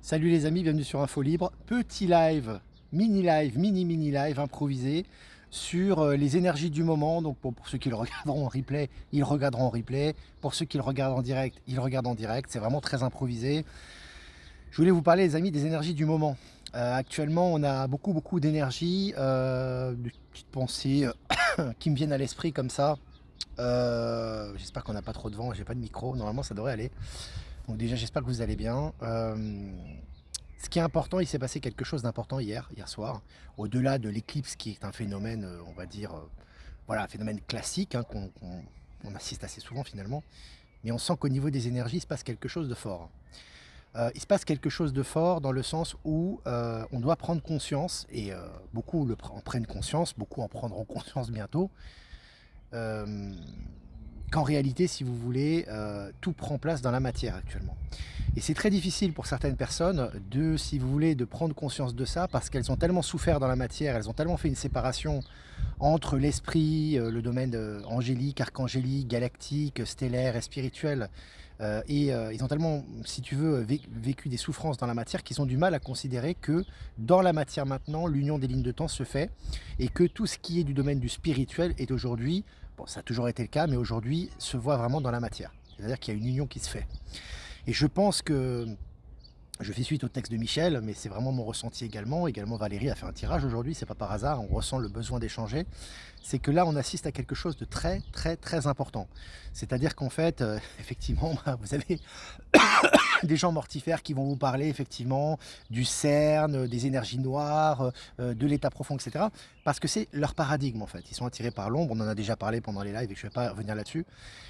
Salut les amis, bienvenue sur Info Libre. Petit live, mini live improvisé sur les énergies du moment. Donc pour ceux qui le regarderont en replay, ils le regarderont en replay. Pour ceux qui le regardent en direct, ils le regardent en direct. C'est vraiment très improvisé. Je voulais vous parler les amis des énergies du moment. Actuellement, on a beaucoup d'énergie, de petites pensées qui me viennent à l'esprit comme ça. J'espère qu'on n'a pas trop de vent, j'ai pas de micro, normalement ça devrait aller. Donc déjà j'espère que vous allez bien. Ce qui est important, il s'est passé quelque chose d'important hier soir, au-delà de l'éclipse qui est un phénomène, on va dire, voilà, un phénomène classique, hein, qu'on assiste assez souvent finalement. Mais on sent qu'au niveau des énergies, il se passe quelque chose de fort. Il se passe quelque chose de fort dans le sens où on doit prendre conscience, et beaucoup en prennent conscience, beaucoup en prendront conscience bientôt, euh, qu'en réalité, si vous voulez, tout prend place dans la matière actuellement. Et c'est très difficile pour certaines personnes de, si vous voulez, de prendre conscience de ça parce qu'elles ont tellement souffert dans la matière, elles ont tellement fait une séparation entre l'esprit, le domaine angélique, archangélique, galactique, stellaire et spirituel. Ils ont tellement, si tu veux, vécu des souffrances dans la matière qu'ils ont du mal à considérer que dans la matière maintenant, l'union des lignes de temps se fait et que tout ce qui est du domaine du spirituel est aujourd'hui, bon, ça a toujours été le cas, mais aujourd'hui se voit vraiment dans la matière. C'est-à-dire qu'il y a une union qui se fait. Et je pense que je fais suite au texte de Michel, mais c'est vraiment mon ressenti également. Également, Valérie a fait un tirage aujourd'hui, c'est pas par hasard, on ressent le besoin d'échanger. C'est que là, on assiste à quelque chose de très important. C'est-à-dire qu'en fait, effectivement, vous avez des gens mortifères qui vont vous parler effectivement du CERN, des énergies noires, de l'état profond, etc. Parce que c'est leur paradigme en fait. Ils sont attirés par l'ombre, on en a déjà parlé pendant les lives et je ne vais pas revenir là-dessus.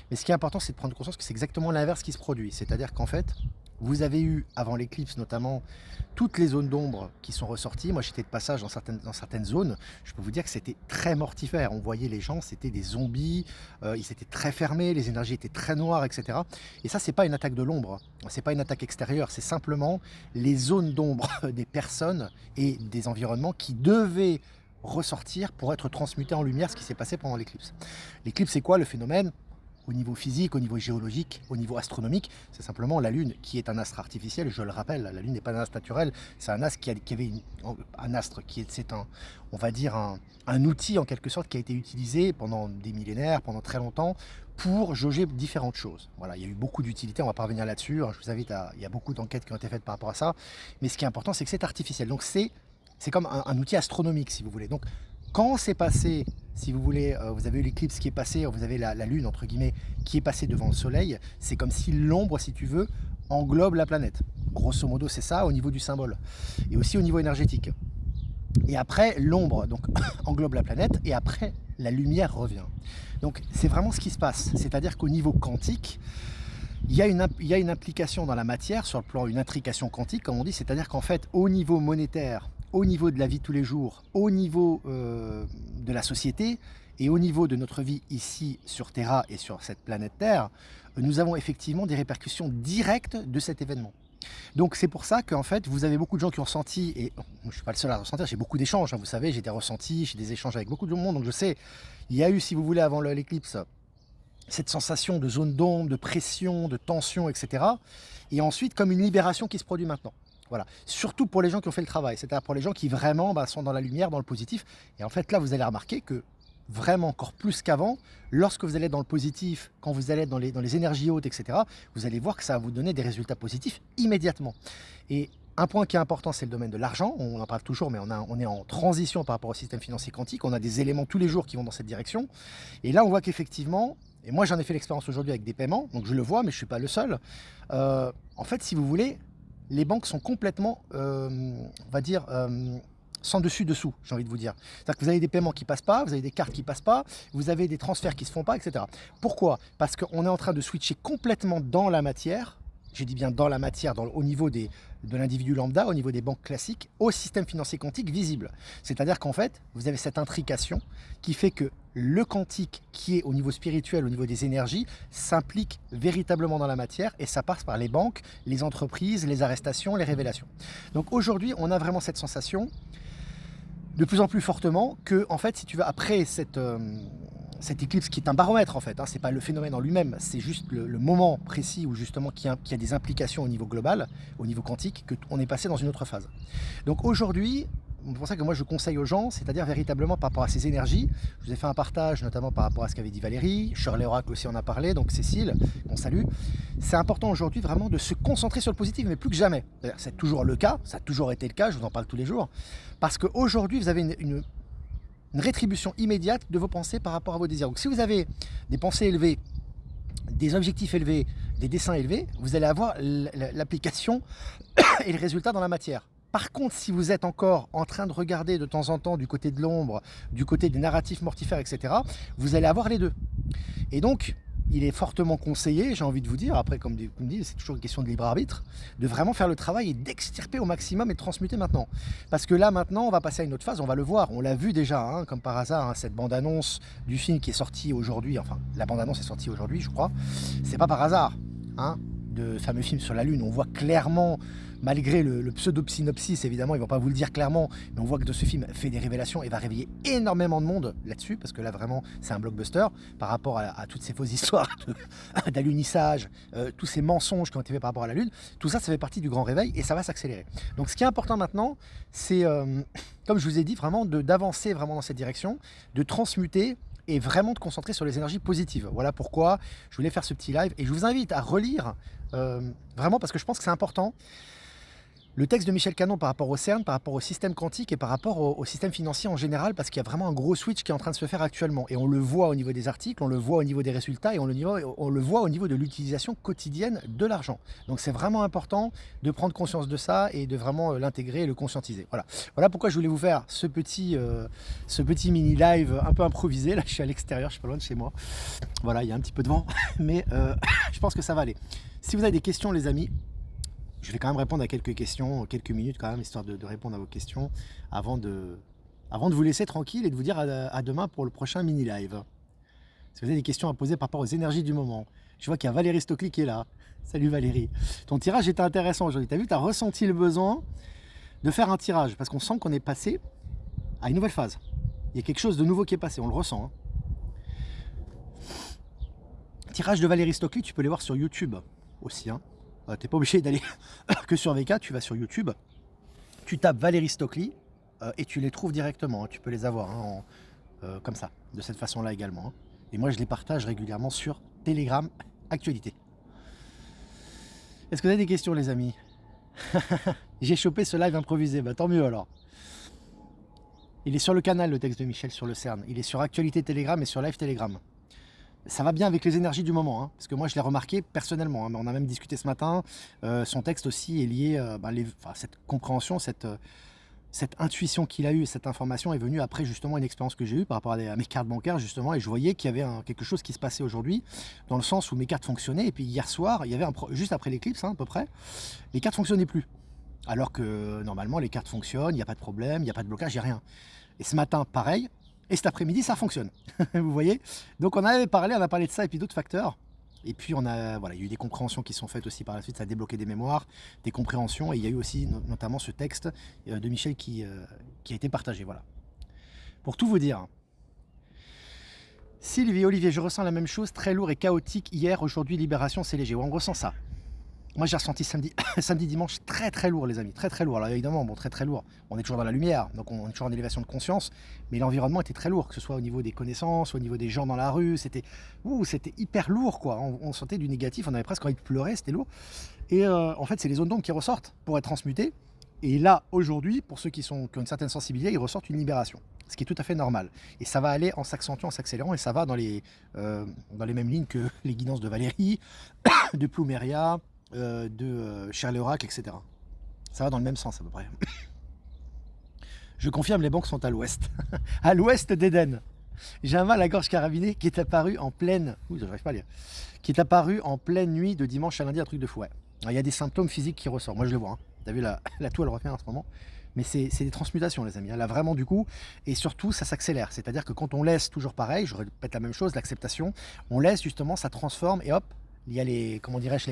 Mais ce qui est important, c'est de prendre conscience que c'est exactement l'inverse qui se produit. C'est-à-dire qu'en fait, vous avez eu, avant l'éclipse notamment, toutes les zones d'ombre qui sont ressorties. Moi, j'étais de passage dans certaines zones. Je peux vous dire que c'était très mortifère. On voyait les gens, c'était des zombies. Ils étaient très fermés, les énergies étaient très noires, etc. Et ça, c'est pas une attaque de l'ombre. C'est pas une attaque extérieure. C'est simplement les zones d'ombre des personnes et des environnements qui devaient ressortir pour être transmutés en lumière, ce qui s'est passé pendant l'éclipse. L'éclipse, c'est quoi le phénomène? Au niveau physique, au niveau géologique, au niveau astronomique, c'est simplement la Lune qui est un astre artificiel. Je le rappelle, la Lune n'est pas un astre naturel, c'est un astre qui avait un astre qui est, c'est un, on va dire un outil en quelque sorte qui a été utilisé pendant des millénaires, pendant très longtemps, pour jauger différentes choses. Voilà, il y a eu beaucoup d'utilité, on va pas revenir là-dessus. Je vous invite il y a beaucoup d'enquêtes qui ont été faites par rapport à ça. Mais ce qui est important, c'est que c'est artificiel. Donc c'est comme un outil astronomique, si vous voulez. Donc quand c'est passé, si vous voulez, vous avez eu l'éclipse qui est passée, vous avez la Lune, entre guillemets, qui est passée devant le Soleil, c'est comme si l'ombre, si tu veux, englobe la planète. Grosso modo, c'est ça au niveau du symbole. Et aussi au niveau énergétique. Et après, l'ombre donc englobe la planète, et après, la lumière revient. Donc c'est vraiment ce qui se passe. C'est-à-dire qu'au niveau quantique, il y a une implication dans la matière, sur le plan, une intrication quantique, comme on dit, c'est-à-dire qu'en fait, au niveau monétaire, au niveau de la vie de tous les jours, au niveau de la société et au niveau de notre vie ici sur Terra et sur cette planète Terre, nous avons effectivement des répercussions directes de cet événement. Donc c'est pour ça qu'en fait, vous avez beaucoup de gens qui ont ressenti, et je ne suis pas le seul à ressentir, j'ai beaucoup d'échanges, hein, vous savez, j'ai des ressentis, j'ai des échanges avec beaucoup de monde, donc je sais, il y a eu, si vous voulez, avant l'éclipse, cette sensation de zone d'ombre, de pression, de tension, etc. Et ensuite, comme une libération qui se produit maintenant. Voilà. Surtout pour les gens qui ont fait le travail, c'est-à-dire pour les gens qui vraiment sont dans la lumière, dans le positif. Et en fait, là, vous allez remarquer que vraiment encore plus qu'avant, lorsque vous allez être dans le positif, quand vous allez être dans les énergies hautes, etc., vous allez voir que ça va vous donner des résultats positifs immédiatement. Et un point qui est important, c'est le domaine de l'argent. On en parle toujours, mais on est en transition par rapport au système financier quantique. On a des éléments tous les jours qui vont dans cette direction. Et là, on voit qu'effectivement, et moi j'en ai fait l'expérience aujourd'hui avec des paiements, donc je le vois, mais je ne suis pas le seul. En fait, si vous voulez, les banques sont complètement, on va dire, sans dessus-dessous, j'ai envie de vous dire. C'est-à-dire que vous avez des paiements qui ne passent pas, vous avez des cartes qui ne passent pas, vous avez des transferts qui ne se font pas, etc. Pourquoi? Parce qu'on est en train de switcher complètement dans la matière, je dis bien dans la matière, au niveau de l'individu lambda, au niveau des banques classiques, au système financier quantique visible. C'est-à-dire qu'en fait, vous avez cette intrication qui fait que le quantique, qui est au niveau spirituel, au niveau des énergies, s'implique véritablement dans la matière et ça passe par les banques, les entreprises, les arrestations, les révélations. Donc aujourd'hui, on a vraiment cette sensation de plus en plus fortement que, en fait, si tu veux, après cette éclipse qui est un baromètre en fait, hein, c'est pas le phénomène en lui-même, c'est juste le moment précis où justement qui a des implications au niveau global, au niveau quantique, qu'on est passé dans une autre phase. Donc aujourd'hui, c'est pour ça que moi je conseille aux gens, c'est-à-dire véritablement par rapport à ces énergies, je vous ai fait un partage notamment par rapport à ce qu'avait dit Valérie, Shirley Oracle aussi en a parlé, donc Cécile, qu'on salue. C'est important aujourd'hui vraiment de se concentrer sur le positif, mais plus que jamais. C'est toujours le cas, ça a toujours été le cas, je vous en parle tous les jours, parce qu'aujourd'hui vous avez une rétribution immédiate de vos pensées par rapport à vos désirs. Donc si vous avez des pensées élevées, des objectifs élevés, des dessins élevés, vous allez avoir l'application et le résultat dans la matière. Par contre, si vous êtes encore en train de regarder de temps en temps du côté de l'ombre, du côté des narratifs mortifères, etc., vous allez avoir les deux. Et donc, il est fortement conseillé, j'ai envie de vous dire, après comme dit, c'est toujours une question de libre arbitre, de vraiment faire le travail et d'extirper au maximum et de transmuter maintenant. Parce que là maintenant on va passer à une autre phase, on va le voir, on l'a vu déjà, hein, comme par hasard, hein, cette bande-annonce du film qui est sortie aujourd'hui, enfin la bande-annonce est sortie aujourd'hui je crois, c'est pas par hasard, hein, de fameux film sur la Lune, on voit clairement, malgré le pseudo-synopsis, évidemment, ils ne vont pas vous le dire clairement, mais on voit que de ce film fait des révélations et va réveiller énormément de monde là-dessus, parce que là, vraiment, c'est un blockbuster par rapport à toutes ces fausses histoires d'alunissage, tous ces mensonges qui ont été faits par rapport à la Lune. Tout ça, ça fait partie du grand réveil et ça va s'accélérer. Donc, ce qui est important maintenant, c'est, comme je vous ai dit, vraiment d'avancer vraiment dans cette direction, de transmuter et vraiment de concentrer sur les énergies positives. Voilà pourquoi je voulais faire ce petit live et je vous invite à relire, vraiment parce que je pense que c'est important, le texte de Michel Canon par rapport au CERN, par rapport au système quantique et par rapport au système financier en général, parce qu'il y a vraiment un gros switch qui est en train de se faire actuellement. Et on le voit au niveau des articles, on le voit au niveau des résultats et on le voit au niveau de l'utilisation quotidienne de l'argent. Donc c'est vraiment important de prendre conscience de ça et de vraiment l'intégrer et le conscientiser. Voilà pourquoi je voulais vous faire ce petit mini live un peu improvisé. Là je suis à l'extérieur, je suis pas loin de chez moi. Voilà, il y a un petit peu de vent, mais je pense que ça va aller. Si vous avez des questions les amis, je vais quand même répondre à quelques questions, quelques minutes quand même, histoire de répondre à vos questions avant de vous laisser tranquille et de vous dire à demain pour le prochain mini-live. Si vous avez des questions à poser par rapport aux énergies du moment. Je vois qu'il y a Valérie Stockley qui est là. Salut Valérie. Ton tirage était intéressant aujourd'hui. T'as vu, t'as ressenti le besoin de faire un tirage parce qu'on sent qu'on est passé à une nouvelle phase. Il y a quelque chose de nouveau qui est passé, on le ressent. Hein. Tirage de Valérie Stockley, tu peux les voir sur YouTube aussi. Hein. T'es pas obligé d'aller que sur VK, tu vas sur YouTube, tu tapes Valérie Stockley et tu les trouves directement. Hein. Tu peux les avoir hein, comme ça, de cette façon-là également. Hein. Et moi, je les partage régulièrement sur Telegram Actualité. Est-ce que vous avez des questions, les amis? J'ai chopé ce live improvisé, bah tant mieux alors. Il est sur le canal, le texte de Michel sur le CERN. Il est sur Actualité Telegram et sur Live Telegram. Ça va bien avec les énergies du moment, hein, parce que moi je l'ai remarqué personnellement, hein, mais on a même discuté ce matin, son texte aussi est lié, cette compréhension, cette intuition qu'il a eue, cette information est venue après justement une expérience que j'ai eue par rapport à mes cartes bancaires justement, et je voyais qu'il y avait quelque chose qui se passait aujourd'hui, dans le sens où mes cartes fonctionnaient, et puis hier soir, il y avait juste après l'éclipse hein, à peu près, les cartes fonctionnaient plus, alors que normalement les cartes fonctionnent, il n'y a pas de problème, il n'y a pas de blocage, il n'y a rien. Et ce matin, pareil. Et cet après-midi, ça fonctionne. Vous voyez? Donc on avait parlé, on a parlé de ça et puis d'autres facteurs. Et puis il y a eu des compréhensions qui sont faites aussi par la suite, ça a débloqué des mémoires, des compréhensions. Et il y a eu aussi notamment ce texte de Michel qui a été partagé. Voilà. Pour tout vous dire. Sylvie, Olivier, je ressens la même chose, très lourd et chaotique. Hier, aujourd'hui, libération, c'est léger. Ouais, on ressent ça. Moi j'ai ressenti samedi, dimanche très très lourd les amis, très très lourd. Alors évidemment, bon très lourd, on est toujours dans la lumière, donc on est toujours en élévation de conscience, mais l'environnement était très lourd, que ce soit au niveau des connaissances, au niveau des gens dans la rue, c'était hyper lourd quoi, on sentait du négatif, on avait presque envie de pleurer, c'était lourd. Et en fait c'est les zones d'ombre qui ressortent pour être transmutées, et là aujourd'hui, pour ceux qui ont une certaine sensibilité, ils ressortent une libération, ce qui est tout à fait normal. Et ça va aller en s'accentuant, en s'accélérant, et ça va dans les mêmes lignes que les guidances de Valérie, de Plumeria, de Shirley Oracle, etc. Ça va dans le même sens à peu près. Je confirme, les banques sont à l'ouest. À l'ouest d'Éden. J'ai un mal à la gorge carabinée qui est apparu en pleine... j'arrive pas à lire. Qui est apparu en pleine nuit de dimanche à lundi, un truc de fou. Ouais. Il y a des symptômes physiques qui ressortent. Moi je le vois. Hein. T'as vu la toux elle revient en ce moment. Mais c'est des transmutations les amis. Là vraiment du coup. Et surtout ça s'accélère. C'est-à-dire que quand on laisse toujours pareil, je répète la même chose, l'acceptation, on laisse justement, ça transforme et hop, il y a les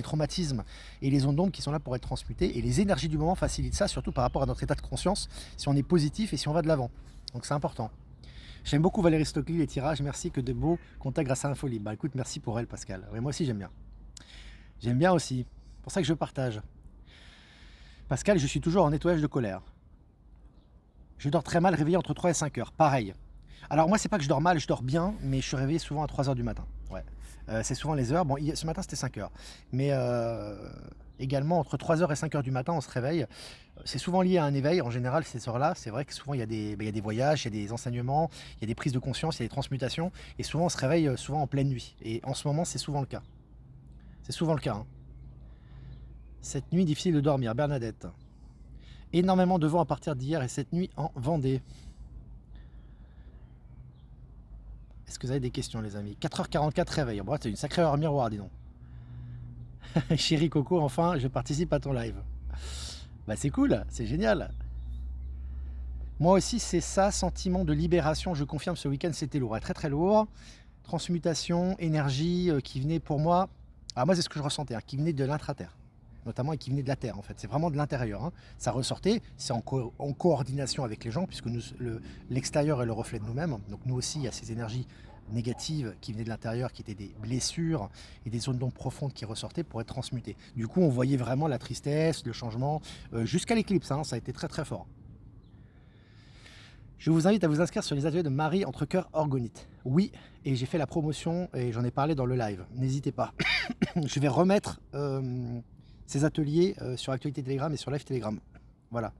traumatismes et les ondes d'ombre qui sont là pour être transmutés. Et les énergies du moment facilitent ça, surtout par rapport à notre état de conscience, si on est positif et si on va de l'avant. Donc c'est important. J'aime beaucoup Valérie Stockley, les tirages. Merci, que de beaux contacts grâce à Infolibre. Bah écoute, merci pour elle, Pascal. Oui, moi aussi, j'aime bien. J'aime bien aussi. C'est pour ça que je partage. Pascal, je suis toujours en nettoyage de colère. Je dors très mal, réveillé entre 3 et 5 heures. Pareil. Alors moi, c'est pas que je dors mal, je dors bien, mais je suis réveillé souvent à 3 heures du matin. Ouais. C'est souvent les heures. Bon, ce matin, c'était 5 heures. Mais également, entre 3 heures et 5 heures du matin, on se réveille. C'est souvent lié à un éveil. En général, ces heures-là, c'est vrai que souvent, il y a des voyages, il y a des enseignements, il y a des prises de conscience, il y a des transmutations. Et souvent, on se réveille souvent en pleine nuit. Et en ce moment, c'est souvent le cas. C'est souvent le cas, hein. Cette nuit, difficile de dormir. Bernadette. Énormément de vent à partir d'hier et cette nuit en Vendée. Est-ce que vous avez des questions, les amis? 4h44 réveil. Bon, c'est une sacrée heure miroir, dis donc. Chérie Coco, enfin, je participe à ton live. Bah, c'est cool, c'est génial. Moi aussi, c'est ça, sentiment de libération. Je confirme, ce week-end, c'était lourd, très très lourd. Transmutation, énergie qui venait pour moi. Ah, moi, c'est ce que je ressentais, hein, qui venait de l'intra-terre, notamment, et qui venait de la terre, en fait. C'est vraiment de l'intérieur, hein. Ça ressortait, c'est en coordination avec les gens, puisque l'extérieur est le reflet de nous-mêmes. Donc nous aussi, il y a ces énergies négatives qui venaient de l'intérieur, qui étaient des blessures et des zones d'ombre profondes qui ressortaient pour être transmutées. Du coup, on voyait vraiment la tristesse, le changement, jusqu'à l'éclipse, hein, ça a été très très fort. Je vous invite à vous inscrire sur les ateliers de Marie Entrecœur Orgonite. Oui, et j'ai fait la promotion et j'en ai parlé dans le live. N'hésitez pas. Je vais remettre ces ateliers sur Actualité Telegram et sur Live Telegram. Voilà.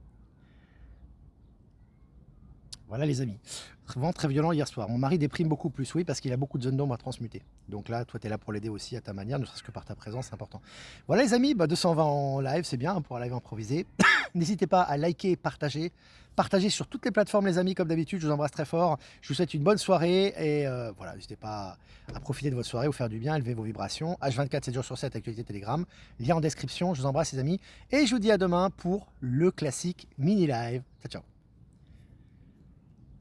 Voilà les amis. Vraiment très violent hier soir. Mon mari déprime beaucoup plus, oui, parce qu'il a beaucoup de zones d'ombre à transmuter. Donc là, toi, tu es là pour l'aider aussi à ta manière, ne serait-ce que par ta présence, c'est important. Voilà les amis, 220 en live, c'est bien pour un live improvisé. N'hésitez pas à liker et partager. Partagez sur toutes les plateformes les amis, comme d'habitude, je vous embrasse très fort. Je vous souhaite une bonne soirée et voilà, n'hésitez pas à profiter de votre soirée, vous faire du bien, élever vos vibrations. H24, 7 jours sur 7, Actualité Telegram. Lien en description, je vous embrasse les amis. Et je vous dis à demain pour le classique mini live. Ciao, ciao.